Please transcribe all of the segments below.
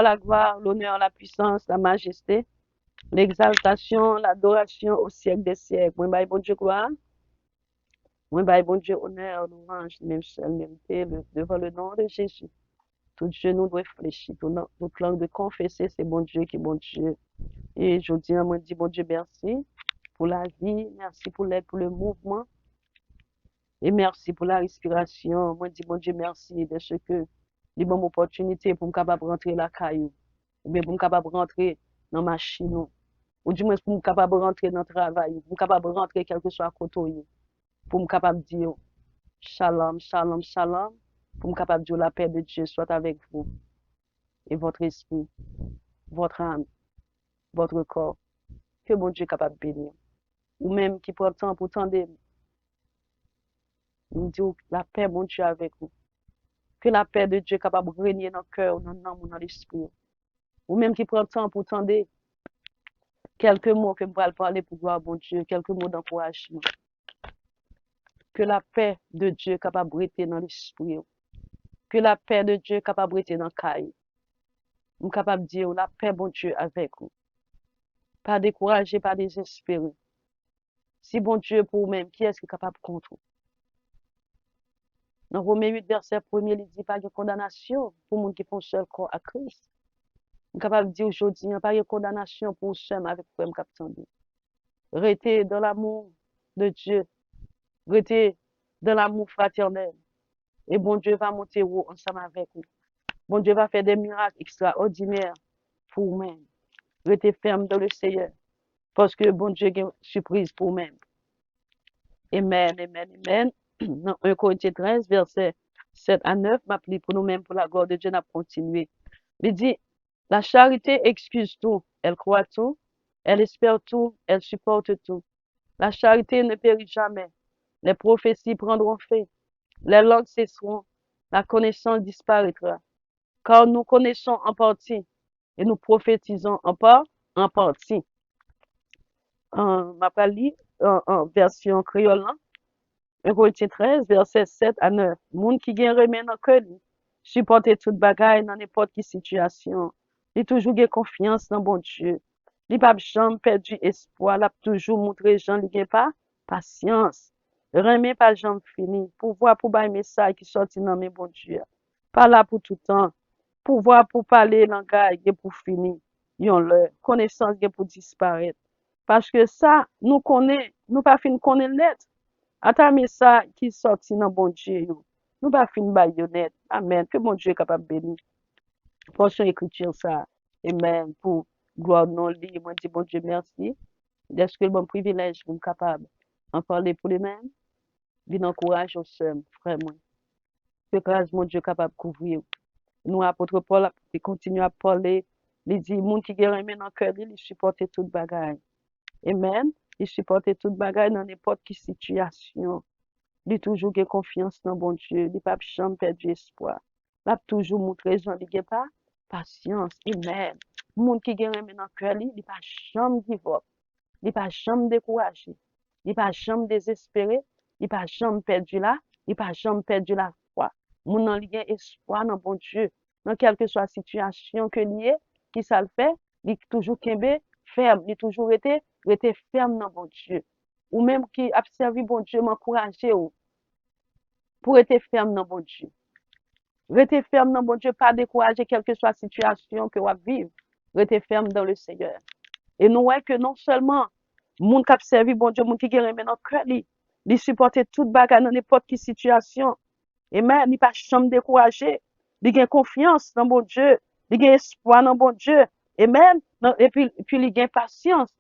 la gloire, l'honneur, la puissance, la majesté, l'exaltation, l'adoration au siècle des siècles. Moi, bye, bon Dieu, gloire. Moi, bye, bon Dieu, honneur, louange, même seul, même devant le nom de Jésus. Tout genou doit fléchir, toute langue de confesser, c'est bon Dieu qui est bon Dieu. Et je dis, moi, dis, bon Dieu, merci pour la vie, merci pour l'aide, pour le mouvement, et merci pour la respiration. Moi, dis, bon Dieu, merci de ce que, les bonnes opportunités pour me capable de rentrer la caillou, ou bien pour me capable de rentrer dans ma machine, ou du moins pour me capable de rentrer dans le travail, pour me capable de rentrer quel que soit côté, pour me capable de dire, shalom, shalom, shalom, pour me capable de dire la paix de Dieu soit avec vous et votre esprit, votre âme, votre corps, que bon Dieu est capable de bénir. Ou même qui prend le temps pour tendre, nous dit la paix, bon Dieu, avec vous. Que la paix de Dieu est capable de régner dans le cœur, dans l'âme, dans l'esprit. Ou même qui prend le temps pour tendre quelques mots que je vais parler pour gloire, bon Dieu, quelques mots d'encouragement. Que la paix de Dieu est capable de rester dans l'esprit. Que la paix de Dieu est capable de rester dans le cœur. Nous sommes capables de dire la paix, bon Dieu, avec vous. Pas décourager, pas désespérer. Si bon Dieu pour vous-même, qui est-ce qui est capable contre vous? Dans Romains 8, verset 1er, il dit pas de condamnation pour les gens qui font seul corps à Christ. Je suis capable de dire aujourd'hui, il n'y a pas de condamnation pour seul avec le capitaine. Restez dans l'amour de Dieu. Restez dans l'amour fraternel. Et bon Dieu va monter haut ensemble avec vous. Bon Dieu va faire des miracles extraordinaires pour vous-même. Restez ferme dans le Seigneur. Parce que bon Dieu a une surprise pour vous-même. Amen, amen, amen. Dans 1 Corinthiens 13, verset 7 à 9, m'appelle pour nous-mêmes, pour la gloire de Dieu, n'a continué. Il dit, la charité excuse tout, elle croit tout, elle espère tout, elle supporte tout. La charité ne périt jamais. Les prophéties prendront fin, les langues cesseront, la connaissance disparaîtra. Car nous connaissons en partie et nous prophétisons en partie. M'appelle en version créole, 1 Corinthiens 13, verset 7 à 9. Moun qui gen remen nan ke li, supporte tout bagay dans n'importe qui situation. Li toujours gen confiance dans bon Dieu. Li pa jamais perdu espoir, la toujours montré gens li gen pas patience. Remen pas jamais fini. Pouvoir pour bay message qui sorti dans mes bon Dieu. Pas là pour tout temps. Pouvoir pour parler langage gen pour fini. Yon le connaissance gen pour disparaître. Parce que ça, nous connaît, nous pas fin connaître net. Attends, ça qui sorti dans bon Dieu, yo. Nous pas fin baïonnette. Amen. Que bon Dieu est capable de bénir. Portion écriture ça. Amen. Pour gloire non li. Moi, dis bon Dieu, merci. Est-ce que le bon privilège pour me capable en parler pour lui-même? Vin encourage au seul, frère moi. Que grâce mon Dieu capable de couvrir. Nous, apôtre Paul, il continue à parler. Il dit, moun qui gagne dans le cœur, il supporte toute bagaille. Amen. Il supporte toute bagaille dans n'importe quelle situation. Il toujours gen confiance dans bon Dieu. Il pas jamais perdu espoir. Il a toujours montré gens il pas patience. Amen. Moun qui gen remen dans cœur li, il pas jamais give up. Il pas jamais découragé. Il pas jamais désespéré. Il pas jamais perdu là. Il pas jamais perdu la foi. Moun nan li gen espoir dans bon Dieu. Dans quelle que soit la situation que lié, qui ça le fait, il toujours kembe ferme. Il toujours été ferme dans bon Dieu. Ou même qui a servi bon Dieu m'encourager pour être ferme dans bon Dieu. Rester ferme dans bon Dieu, pas décourager quelle que soit la situation que vous vivez. Rester ferme dans le Seigneur. Et nous voyons que non seulement moun qui a servi bon Dieu, moun qui gagne maintenant cœur li supporter toute bagarre dans n'importe quelle situation. Amen, il pas jamais décourager. Il gagne confiance dans bon Dieu, il gagne espoir dans bon Dieu. Amen. Et puis il gagne patience.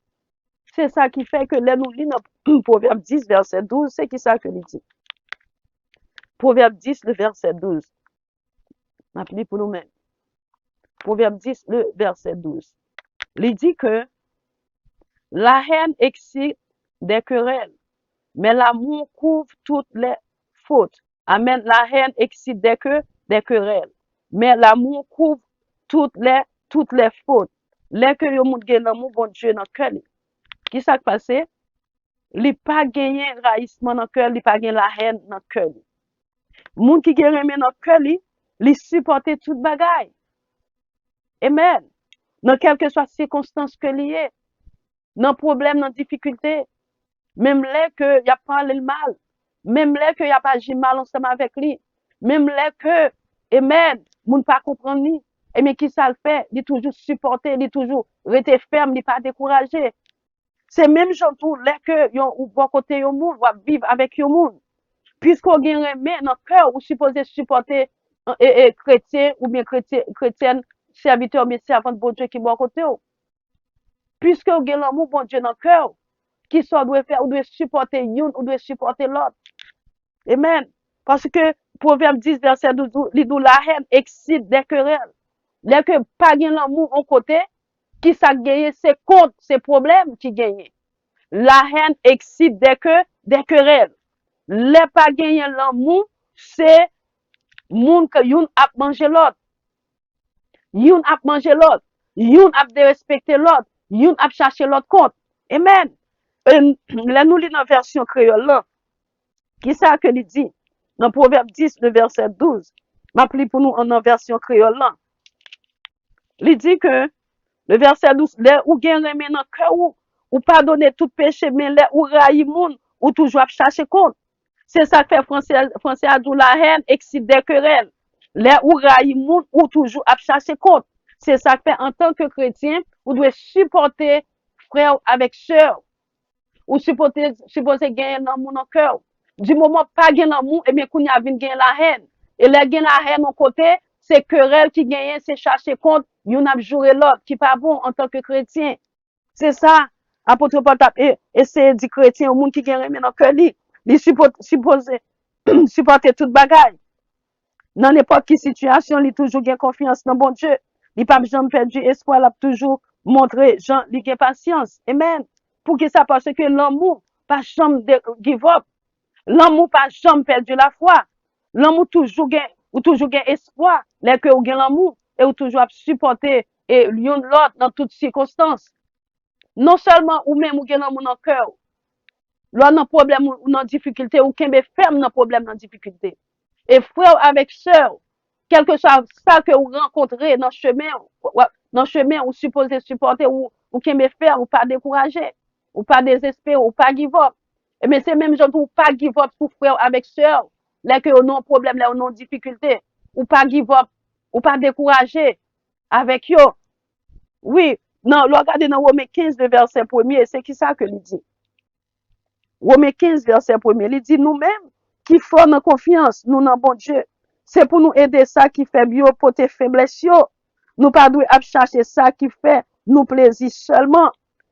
C'est ça qui fait que là nous lisons dans Proverbe 10 verset 12, c'est qui ça que il dit. Proverbe 10 le verset 12. M'appelez pour nous-mêmes. Proverbe 10 le verset 12. Il dit que la haine excite des querelles, mais l'amour couvre toutes les fautes. Amen. La haine excite des querelles, mais l'amour couvre toutes les fautes. Les que yo moun gen l'amour bon Dieu dans cœur. Qui ça passé? Li pas gagné raïsement dans cœur, li pas gagné la haine dans cœur. Moun qui gen remen dans cœur li supporter toute bagaille. Amen. Dans quelle que soit la circonstance que lié, dans problème, dans difficulté, même là que y a parlé le mal, même là que y a pas agi mal ensemble avec lui, même là que, amen, moun pas comprendre ni, et mais qui ça le fait, il toujours supporter, il toujours rester ferme, il pas découragé. C'est même gens tout là que yon ou bon côté yon moun, va vivre avec yon moun. Puisqu'on gen remè dans cœur ou supposé supporter chrétien ou bien chrétienne serviteur mais servante bon Dieu qui bon côté ou. Puisque on gen l'amour bon Dieu dans cœur, qui ça doit faire ou doit supporter yon ou doit supporter l'autre. Amen. Parce que Proverbe 10 verset 12 li dit la haine excite des querelles. Dès que pas gen l'amour en côté, qui ça gagne c'est contre ces problèmes qui gagne. La haine excite des querelles. Les pas gagner l'amour, c'est moun que yon ap manger l'autre. Yon ap manger l'autre. Yon ap de respecter l'autre. Yon ap chercher l'autre compte. Amen. Là, nous lisons dans la version créole là. Qui ça que il dit? Dans Proverbe 10, le verset 12. M'appli pour nous en version créole là. Il dit que, le verset 12, là ou gen remen dans cœur ou pardonner tout péché, mais là ou raï moun, ou toujours ap chercher compte. C'est ça que fait français a dit la haine excite des querelles. Les ou raï moun ou toujours ap chercher compte. C'est ça que fait en tant que chrétien, ou doit supporter frère avec sœur. Ou supporter gagner l'amour dans cœur. Du moment pas gagner l'amour, eh bien, qu'on y a vinn gagner la haine. Et les gagner la haine en côté, c'est querelle qui gagne, c'est chercher compte, yon ap jouer l'autre, qui pas bon en tant que chrétien. C'est ça. Apôtre Paul t'a essayé de dire chrétien au monde qui gagne dans cœur li. Li supposé supporter toute bagaille. Dans n'importe quelle situation, li toujours gain confiance dans bon Dieu. Li pas jamais perdu espoir, l'a toujours montré Jean, li gain patience. Amen. Pour que ça parce que l'amour pas jamais give up. L'amour pas jamais perdu la foi. L'amour toujours gain ou toujours gain espoir. Là que ou gain l'amour et ou toujours supporter et l'un l'autre dans toutes circonstances. Non seulement ou même ou gain l'amour dans cœur. Là dans problème ou dans difficulté ou kembe ferme dans problème dans difficulté. Et frère avec sœur, quel que soit ça que vous rencontrez dans le chemin, ou supposez supporter, ou kembe faire, ou pas décourager, ou pas désespérer, ou pas give up. Et mais c'est même genre ou pas give up pour frère avec sœur, là que on a un problème, là on a une difficulté, ou pas give up, ou pas décourager avec eux. Oui, non, regardez dans Romains 15, le verset 1er, c'est qui ça que il dit? Romains 15, verset 1er, il dit nous-mêmes qui font dans confiance, nous dans bon Dieu. C'est pour nous aider ça qui fait bio pour tes faiblesses. Nous pas doit chercher ça qui fait nous plaisir seulement.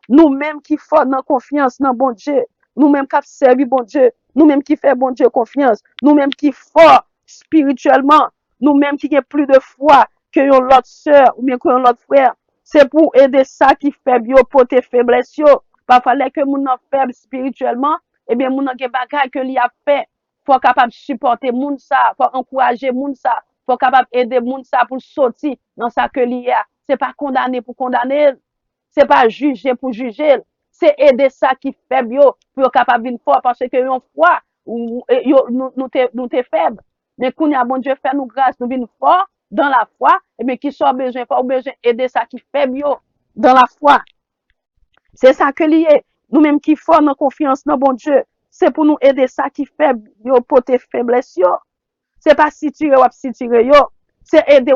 Nous-mêmes qui font dans confiance dans bon Dieu. Nous-mêmes qui servi bon Dieu. Nous-mêmes qui fait bon Dieu confiance. Nous-mêmes qui fort spirituellement. Nous-mêmes qui avons plus de foi que l'autre sœur ou bien que l'autre frère. C'est pour aider ça qui fait bio pour tes faiblesses. Pas fallait que moun nan faible spirituellement, eh bien moun nan gen bagay que li a fait, faut capable supporter moun ça, faut encourager moun ça, faut capable aider moun ça pour sortir dans ça que li a. C'est pas condamner pour condamner, c'est pas juger pour juger, c'est aider ça qui faible yo pour capable vinn fort parce que yon foi ou nous t'es faible. Mais kounya bon Dieu fait nous grâce, nous vinn fort dans la foi, et bien qui soit besoin, faut besoin aider ça qui faible yo dans la foi. C'est ça que lié. Nous-mêmes qui font nos confiance dans bon Dieu. C'est pour nous aider ça qui fait yo pour tes faiblesses yo. C'est pas si tirer ou si tirer yo. C'est aider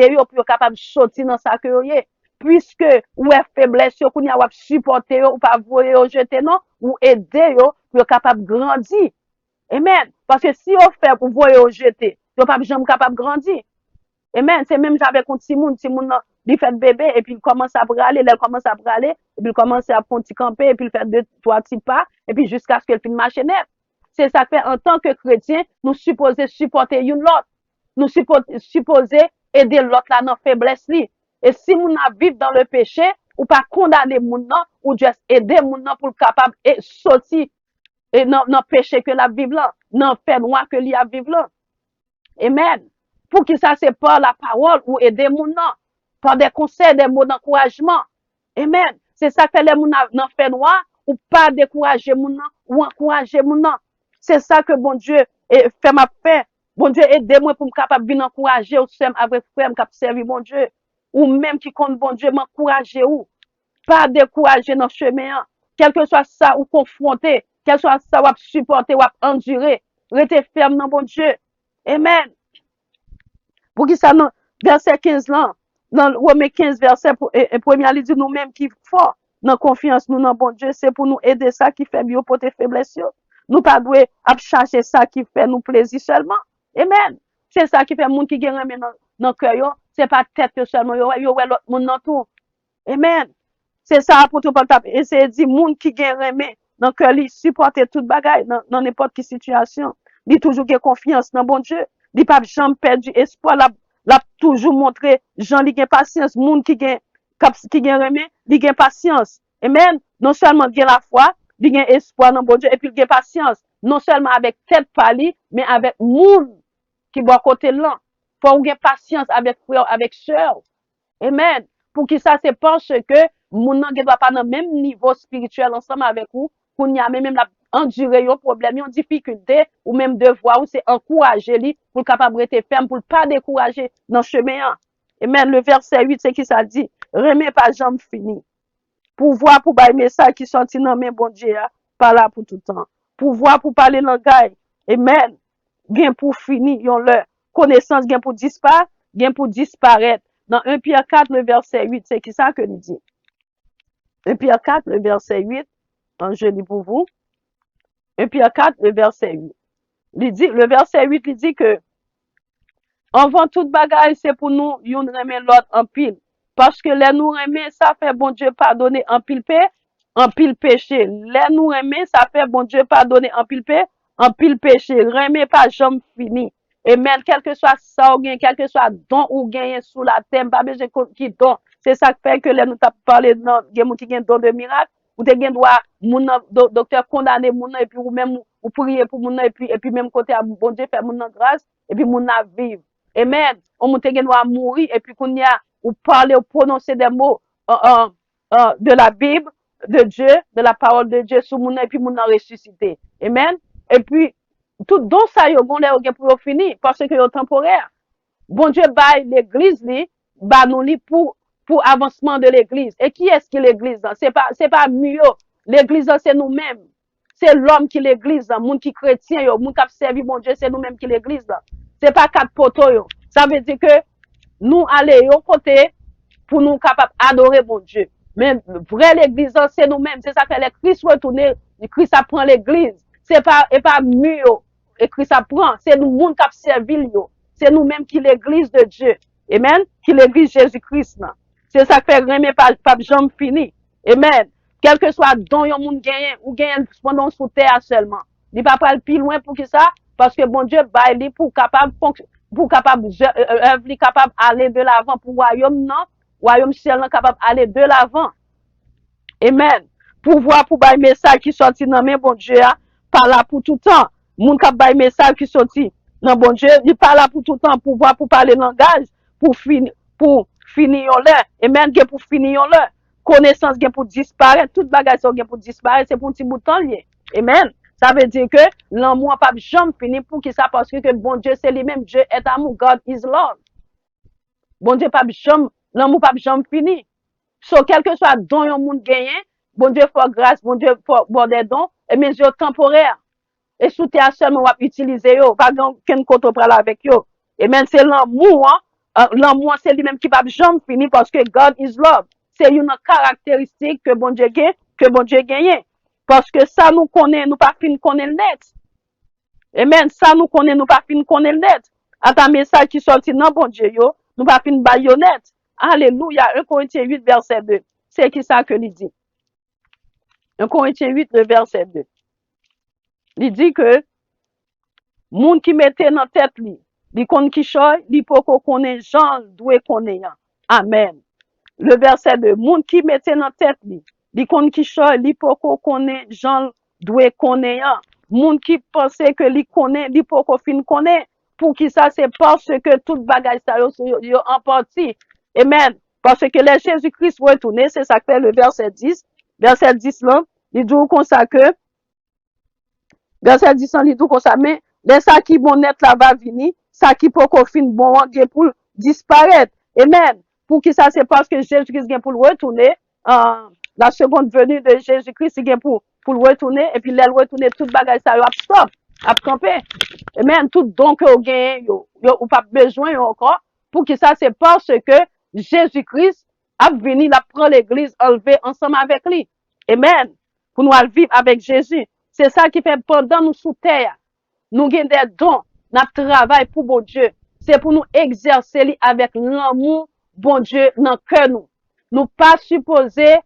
yo pour capable sortir dans ça que yo yé. Puisque ou est faiblesse yo kounya ou supporter yo ou pas voyer yo jeter non ou aider yo pour capable grandir. Amen. Parce que si on fait pour voyer yo jeter, yo pas jamais capable grandir. Amen. C'est même j'avais contre Simon il fait bébé et puis il commence à braler, il commence à braler, et puis il commence à prendre petit camper, et puis il fait deux, trois petits pas, et puis jusqu'à ce qu'il finisse marcher net. C'est ça que fait en tant que chrétien, nous supposons supporter une l'autre. Nous supposons aider l'autre là dans faiblesse li. Et si nous vivons dans le péché, ou pas condamner moun nan, ou juste aider moun nan pour capable et sortir et dans péché que la vive là, dans fait noir que li a vivre là. Amen. Pour que ça c'est par la parole ou aider moun nan. Par des conseils, des mots d'encouragement. Amen. C'est ça que les moun nan fait noir, ou pas décourager moun nan, ou encourager moun nan. C'est ça que bon Dieu fait ma paix. Bon Dieu aide moi pour me capable venir encourager ou sem avec frère, me capable servir bon Dieu. ou même qui compte bon Dieu, m'encourager ou, pas décourager dans le chemin, quel que soit ça ou confronté, quel que soit ça ou supporter ou endurer, rester ferme dans bon Dieu. Amen. Pour qui ça, dans verset 15 là, dans Romains 15, verset premier, il dit nous-mêmes qui fort, dans confiance, nous dans bon Dieu, c'est pour nous aider ça qui fait mieux pour tes faiblesses. Nous pas doué à chercher ça qui fait nous plaisir seulement. Amen. C'est ça qui fait monde qui gagne dans cœur, c'est pas tête que seulement, yo l'autre monde dans tout. Amen. C'est ça pour tout le et c'est dit monde qui gagne remet dans cœur li supporter toute bagaille dans n'importe quelle situation. Il toujours gagne confiance dans bon Dieu. Il pas jamais perdu espoir l'a toujours montré Jean li gagne patience, monde qui gagne remet, il gagne patience. Amen. Non seulement gagne la foi, il gagne espoir dans bon Dieu et puis il gagne patience, non seulement avec tête pali, mais avec monde qui boit côté là. Faut gagner patience avec frère, avec sœur. Amen. Pour qui ça, c'est parce que moun nan doit pas dans le même niveau spirituel ensemble avec vous, qu'on y a même la endurer yon problème, yon difficulté, ou même devoir, ou c'est encourager lui, pour capable rester ferme, pour pas décourager dans le chemin. Amen. Le verset 8, c'est qui ça dit? Remets pas jambe fini. Pouvoir pour bailler message qui sorti dans main bon Dieu, pas là pour tout le temps. Pouvoir pour parler langage. Amen. Gain pour finir, yon leur connaissance, gain pour disparaître, gain pour disparaître. Dans 1 Pierre 4, le verset 8, c'est qui ça que il dit? 1 Pierre 4, le verset 8, je lis pour vous. 1 Pierre 4, le verset 8. Le verset 8, il dit que, avant toute bagaille, c'est pour nous, yon remet l'autre en pile. Parce que les nous remet, ça fait bon Dieu pardonner en pile péché. Les nous remet, ça fait bon Dieu pardonner en pile péché. Remet pas jamais fini. Et même, quel que soit ça ou bien, quel que soit don ou gain sous la terre, pas besoin qui don. C'est ça qui fait que là, nous t'avons parlé de qui gain don de miracle, ou te gain droit, docteur condamné moun et puis ou même, ou prier pour moun et puis même côté à bon Dieu faire moun grâce, et puis moun vivre. Amen. On te gain droit mourir, et puis qu'on y a, ou parler, ou prononcer des mots, de la Bible, de Dieu, de la parole de Dieu sur moun et puis moun ressuscité. Amen. Et puis, tout don ça yo bon là pour finir parce que yo temporaire. Bon Dieu bail l'église li, ba nous li pour avancement de l'église. Et qui est-ce qui l'église? C'est pas mieux. L'église c'est nous-mêmes. C'est l'homme qui l'église, moun qui chrétien yo, moun qui servi bon Dieu, c'est nous-mêmes qui l'église. C'est pas quatre poteaux yo. Ça veut dire que nous aller yo côté pour nous capable adorer bon Dieu. Mais vrai l'église c'est nous-mêmes, c'est ça que les Christ retourner, Christ apprend l'église. C'est pas mieux. Et Christ apprend, c'est nous monde qui servi yo. C'est nous-mêmes qui l'église de Dieu. Amen. Qui l'église Jésus-Christ. C'est ça que fait remet pas jamais fini. Amen. Quel que soit don yon monde gagne ou gagne pendant sous terre seulement. Il pas pas plus loin pour que ça parce que bon Dieu bail li pour capable aller de l'avant pour royaume ciel capable aller de l'avant. Amen. Pouvoir pour bail message qui sorti dans main bon Dieu pas là pour tout temps. Moun k'ap bay message qui sorti dans bon Dieu, il pas là pour tout temps pour voir pour parler langage pour finir yon là et même que pour finir yon là connaissance gen pour disparaître toute bagage gen pour disparaître c'est pour un petit bout de temps lié. Amen. Ça veut dire que l'amour pas jamais fini pour qui ça parce que bon Dieu c'est lui-même Dieu est amour, God is love. Bon Dieu pas jamais l'amour pas jamais fini. So quel que soit don yon moun gagné, bon Dieu faut grâce, bon Dieu faut bon des dons et mesures temporaires. Et sous terre seulement on va utiliser yo, pas qu'un côté pral avec yo. Et même c'est l'amour, l'amour c'est lui-même qui va jamais finir parce que God is love. C'est une caractéristique que bon Dieu gagne, parce que ça nous connaît, nous pas fin connaître net. Amen, ça nous connaît, nous pas fin connaître net. À ta message qui sorti dans bon Dieu yo, nous pas fin baïonnette. Alléluia, 1 Corinthiens 8 verset 2. C'est qui ça que il dit? 1 Corinthiens 8 le verset 2. Il dit que moun qui mettait dans tête li kon qui choy, li poko connaît Jean doué connaît. Amen. Le verset 2, moun qui mettait dans tête li kon qui choy, li poko connaît Jean doué connaît. Moun qui pensait que li connaît, li poko fin connaît. Pour qui ça c'est parce que toute bagage ça yo en partie. Amen. Parce que les Jésus-Christ retourné, c'est ça que fait le verset 10. Verset 10 là, il dit comme ça que verset 10 il dit comme ça mais les ça qui bon net là va venir, ça qui pour fin bon pour disparaître. Amen. Pour qui ça, c'est parce que Jésus-Christ vient pour le retourner. La seconde venue de Jésus-Christ, il vient pour le retourner. Et puis, il retourner toute bagaille, ça, a stop, a camper. Et même tout don que vous gagnez, ou pas besoin encore. Pour qui ça, c'est parce que Jésus-Christ a venu, la prendre l'église, enlever ensemble avec lui. Amen. Pour nous vivre avec Jésus. C'est ça qui fait pendant nous sous terre. Nous avons des dons, notre travail pour bon Dieu. C'est pour nous exercer avec l'amour, bon Dieu, dans le cœur nous. Nous pas supposés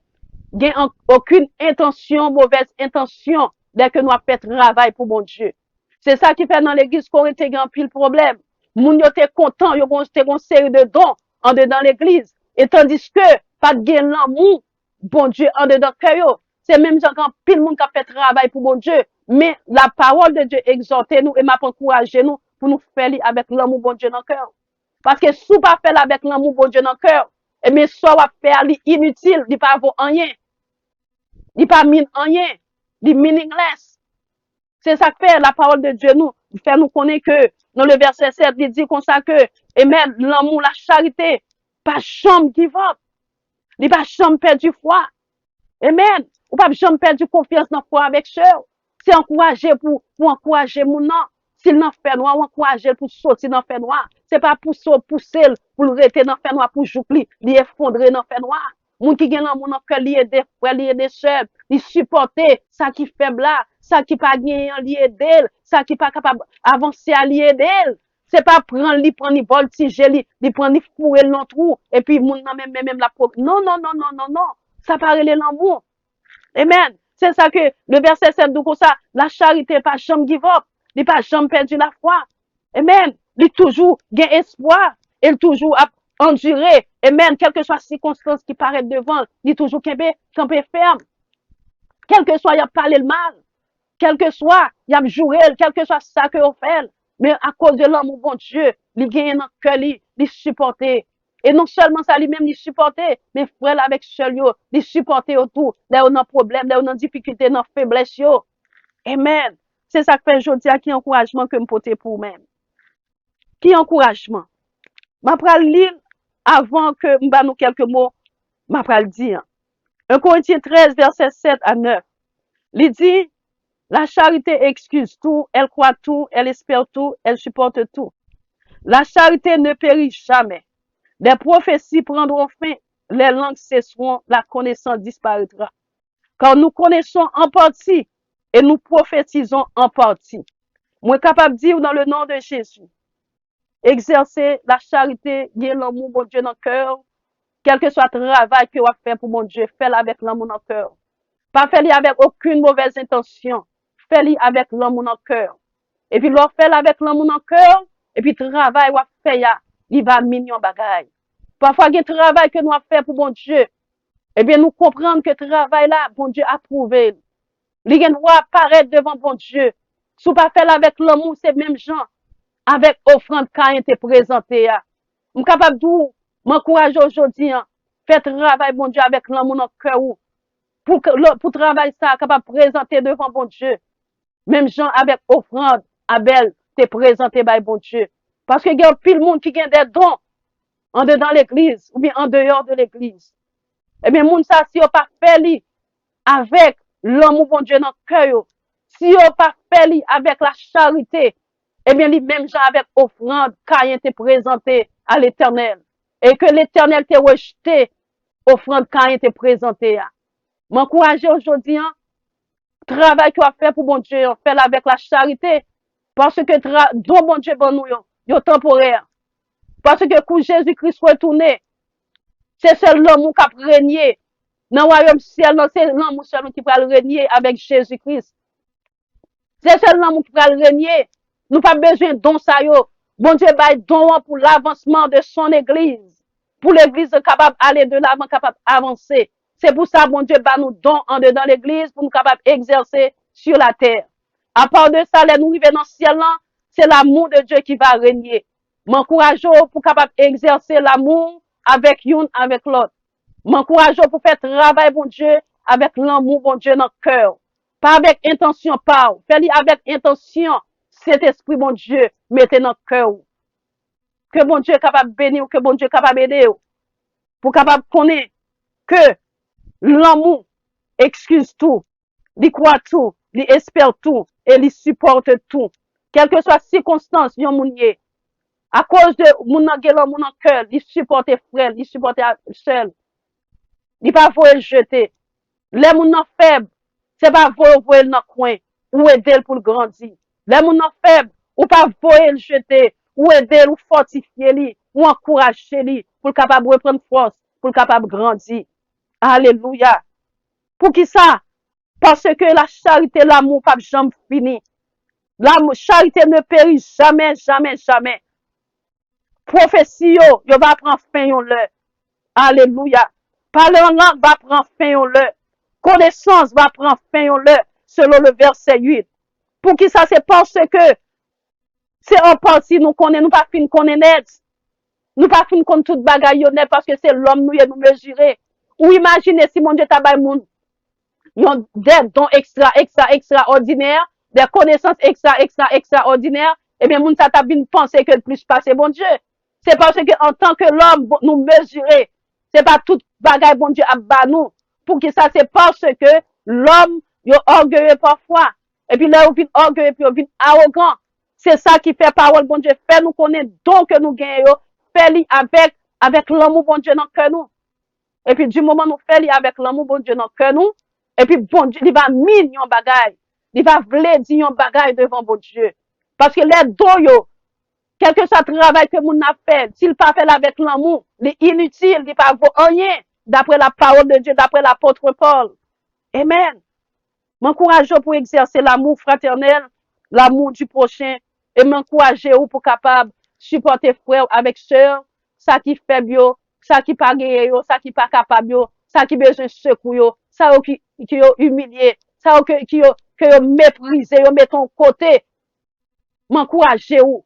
gagner aucune intention, mauvaise intention, dès que nous avons fait travail pour bon Dieu. C'est ça qui fait dans l'église qu'on a un pile problème. Moun yo te content, yo te une série de dons en dedans l'église. Et tandis que, pas de gain l'amour, bon Dieu, en dedans cœur. C'est même gens quand pile monde qui a fait travail pour bon Dieu. Mais la parole de Dieu exhorte nous et m'a encouragé nous pour nous faire avec l'amour bon Dieu dans le cœur. Parce que si vous pas faire avec l'amour bon Dieu dans le cœur, et mais soit vous faire inutile, il pas vaut rien. Il pas mean rien, il meaningless. C'est ça que fait la parole de Dieu nous, fait nous connaître que dans le verset 7, il dit comme ça que et même l'amour, la charité, pas jamais give up. Il pas jamais perdu foi. Amen. Ou pas jamais perdu confiance dans foi avec sœur. C'est encourager pour encourager mon nom. S'il n'en fait noir, ou encourager pour sortir dans fait noir. C'est pas pour pousser, pour le rester dans fait noir, pour jouer, lui effondrer dans fait noir. Moun qui gagne l'amour dans cœur, lié des frères, lié des sœurs, li supporter ça qui faible là, ça qui pas gagné lié d'elle, ça qui pas capable avancer à lié d'elle. C'est pas prendre li voltiger li prendre li fouer dans trou et puis moun nan même la non non non non non non. Ça paraît l'amour. Amen. C'est ça que le verset 7 dit comme ça, la charité pas jamais give up, il pas jamais perdu la foi. Amen. Il toujours gain espoir, il toujours endurer. Amen. Quelle que soit la circonstance qui paraît devant, il toujours camper ferme. Quel que soit, il a parlé le mal. Quel que soit, il a joué, quel que soit ça que vous fait. Mais à cause de l'amour, bon Dieu, il gagne dans le cœur, il supporte. Et non seulement ça, lui-même, il supporte, mais frère avec seul, il supporte autour. Là, on a problème, là, on a difficulté, on a faiblesse, yo. Amen. C'est ça que fait aujourd'hui, qui encouragement que me porter pour même. Qui encouragement. Ma pral lire avant que m'ba nous quelques mots, ma pral dire. 1 Corinthiens 13, verset 7 à 9. Il dit, la charité excuse tout, elle croit tout, elle espère tout, elle supporte tout. La charité ne périt jamais. Les prophéties prendront fin, les langues cesseront, la connaissance disparaîtra. Car nous connaissons en partie et nous prophétisons en partie. Moi, capable de dire dans le nom de Jésus, exercer la charité, gagner l'amour, bon Dieu, dans le cœur, quel que soit le travail que vous faites pour mon Dieu, faites-le avec l'amour dans le cœur. Pas faites-le avec aucune mauvaise intention. Faites-le avec l'amour dans le cœur. Et puis, l'on fait avec l'amour dans le cœur, et puis, le travail, vous faites, il va mignon bagaille. Parfois, il y a un travail que nous avons fait pour mon Dieu. Eh bien, nous comprenons que le travail là, bon Dieu a prouvé. Les gens doivent apparaître devant bon Dieu. Si vous pas fait avec l'amour, c'est même gens, avec offrande quand il présenté. Je suis capable de m'encourager aujourd'hui, faire travail, bon Dieu, avec l'amour dans le cœur. Pour travailler ça, capable de présenter devant bon Dieu. Même gens avec offrande, Abel, t'es présenté par bon Dieu. Parce que il y a pile monde qui a des dons en dedans l'église ou bien en dehors de l'église. Eh bien, moun ça, si on pas fait avec l'amour bon Dieu dans le cœur, si on pas fait avec la charité, eh bien, les mêmes gens avec offrande, Caïn t'est présenté à l'éternel. Et que l'éternel t'est rejeté, offrande Caïn t'est présenté. M'encourager aujourd'hui, travail qu'on a fait pour bon Dieu, on fait avec la charité. Parce que don bon Dieu bon nous, yo temporaire. Parce que quand Jésus-Christ retourné, c'est seul l'amour qui a régné. Dans le royaume ciel, c'est l'amour seulement qui va régner avec Jésus-Christ. C'est seul l'amour qui va régner. Nous pas besoin de don ça yo. Bon Dieu bail don pour l'avancement de son église. Pour l'église capable d'aller de l'avant, capable d'avancer. C'est pour ça bon Dieu bat nous don en dedans l'église pour nous capable d'exercer sur la terre. À part de ça, les nous arriver dans le ciel là, c'est l'amour de Dieu qui va régner. M'encourage pour capable d'exercer l'amour avec une, avec l'autre. M'encourage pour faire travail, bon Dieu, avec l'amour, bon Dieu, dans le cœur. Pas avec intention, pas. Fais-le avec intention. Cet esprit, bon Dieu, mettez dans le cœur. Que bon Dieu est capable de bénir, que bon Dieu est capable d'aider. pour capable connaître que l'amour excuse tout, il croit tout, il espère tout, et il supporte tout. Quelle que soit la circonstance, yon moun ye, à cause de moun nan gen l'amour dans cœur, il supporte frère, il supporte seul, il pas voyer jeter. Les moun nan faible, c'est pas voyer dans coin, ou aider pour le grandir. Les moun nan faible, ou pas voyer le jeter, ou aider ou fortifier li, ou encourager li, pour capable reprendre force, pour capable grandir. Alléluia. Pour qui ça? Parce que la charité, l'amour, pas jamais fini. La charité ne périt jamais, jamais, jamais. Prophétie, yo va prendre fin yon le. Alléluia. Parler en langue va prendre fin yon le. Connaissance va prendre fin yon le. Selon le verset 8. Pour qui ça? C'est parce que c'est en partie nous connaissons, nous pas fin connaître net. Nous pas fin connaître toute bagaille net parce que c'est l'homme nous mesurer. Ou imaginez si mon Dieu tabay moun yon des dons extraordinaires, des connaissances extraordinaires, et bien, moun sa ta bin penser que le plus passé, bon Dieu. C'est parce que, en tant que l'homme, nous mesurer, c'est pas tout bagay, bon Dieu, à bas nous. Pour que ça, c'est parce que l'homme, yo orgueilleux parfois. Et puis là, on vient orgueilleux, puis on vient arrogant. C'est ça qui fait parole, bon Dieu, fait nous connaître, donc que nous gagnons, fait avec l'amour, bon Dieu, dans le cœur nous. Et puis, du moment où nous fait avec l'amour, bon Dieu, dans le cœur nous, et puis, bon Dieu, il va mine yon bagay. Il va vle di yon bagay devant bon Dieu. Parce que les dons yo, quel que soit le travail que moun a fait, s'il pas fait avec l'amour, il est inutile, il pas vaut rien, d'après la parole de Dieu, d'après l'apôtre Paul. Amen. M'encourage pour exercer l'amour fraternel, l'amour du prochain, et m'encourage pour capable supporter frère avec sœur, ça qui fait bio, ça qui pas gagné yo, ça qui pas capable yo, ça qui besoin secours yo, ça qui yo humilié, ça qui yo méprisé, yo met ton côté. M'encourager ou,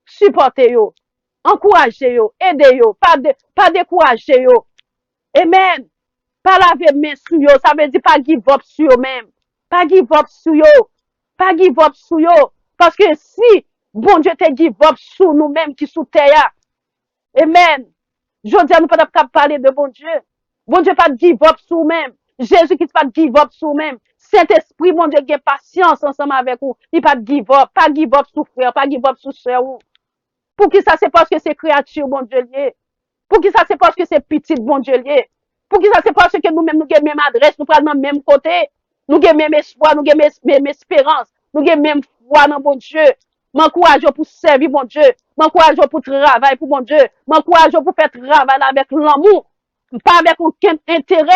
supporter yo, encourager yo, aider yo, pas décourager yo. Amen. Pas laver main sur yo, ça veut dire pas give up sur yo même. Pas give up sur yo. Pas give up sur yo. Parce que si bon Dieu te give up sur nous-mêmes qui sous terre, amen. Je dis à nous pas parler de bon Dieu. Bon Dieu pas give up sur nous-mêmes. Jésus-Christ pas give up sur nous-mêmes. Saint-Esprit, mon Dieu, qui patience ensemble avec vous. Il pas give up. Pas give up sur frère, pas give up sur sœur. Pour qui ça, c'est parce que c'est créature, bon Dieu, lié. Pour qui ça, c'est parce que c'est petit, bon Dieu, lié. Pour qui ça, c'est parce que nous-mêmes, nous avons même adresse, nous prenons le même côté. Nous avons même espoir, nous avons même espérance. Nous avons même foi dans bon Dieu. M'encourage pour servir bon Dieu. M'encourage pour travailler pour bon Dieu. M'encourage pour faire travail avec l'amour. Pas avec aucun intérêt,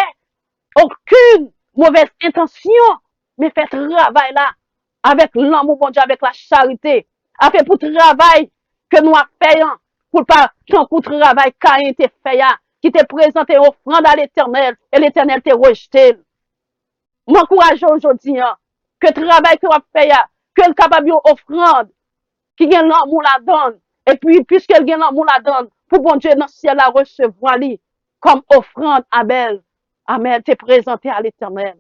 aucune mauvaise intention, mais faire travail là, avec l'amour bon Dieu, avec la charité. Afin pour travail que nous avons fait, pour pas tant coup travail Caïn te fait, qui te présenté offrande à l'éternel, et l'éternel te rejeté. M'encourage aujourd'hui, que travail que nous avons fait, que le capable offrande, qui gagne l'amour la donne, et puis, puisqu'elle gagne l'amour la donne, pour bon Dieu dans le ciel la recevoir lui, comme offrande Abel. Amen, te présenté à l'éternel.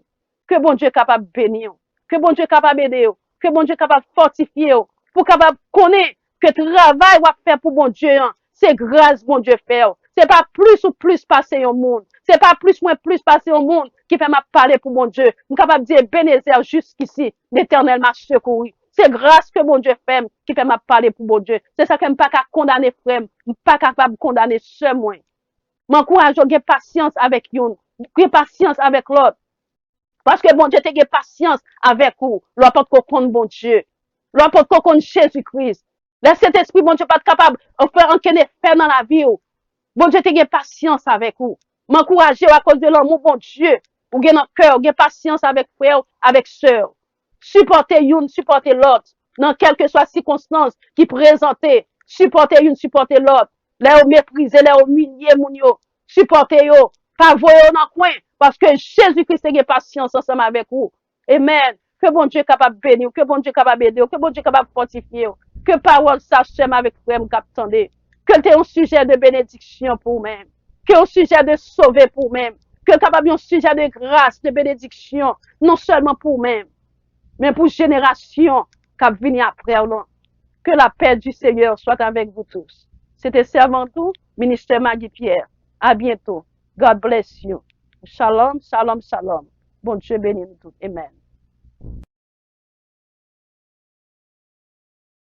Que bon Dieu est capable de bénir, que bon Dieu est capable d'aider, que bon Dieu est capable de fortifier, pour capable connaître que travail va faire pour bon Dieu, c'est grâce bon Dieu faire. C'est pas plus ou plus passer au monde. C'est pas plus ou moins plus passer au monde qui fait m'a parler pour mon Dieu. Je suis capable de dire Bénézer jusqu'ici, l'éternel m'a secouru. C'est grâce que mon Dieu fait qui fait m'a parler pour mon Dieu. C'est ça que je ne pas condamner frère, je ne pas capable de condamner seul moi. M'encourage à patience avec yon, patience avec l'autre. Parce que bon Dieu te patience avec vous. L'autre qu'on compte bon Dieu. L'autre qu'on compte Jésus-Christ. Laisse cet esprit, bon Dieu, pas capable de faire un fait dans la vie. Bon Dieu te patience avec vous. M'encourager à cause de l'amour, bon Dieu. Ou gen dans cœur, gen patience avec frère, avec sœur. Supporter une, supporter l'autre. Dans quelle que soit la circonstance qui présentait. Supporter une, supporter l'autre. Là, au mépriser, là, au humilier, moun yo. Supporter yo. Pas voyer dans le coin. Parce que Jésus-Christ a patience ensemble avec vous. Amen. Que bon Dieu est capable de bénir, que bon Dieu est capable d'aider, que bon Dieu est capable de fortifier. Que parole s'achève avec frère, m'attendez. Que tu es un sujet de bénédiction pour même. Que un sujet de sauver pour même. Que capable un sujet de grâce, de bénédiction. Non seulement pour même, mais pour génération qui venir après. Que la paix du Seigneur soit avec vous tous. C'était Servant tout, ministère Maggie Pierre. À bientôt. God bless you. Shalom, shalom, shalom. Bon Dieu bénisse nous tous. Amen.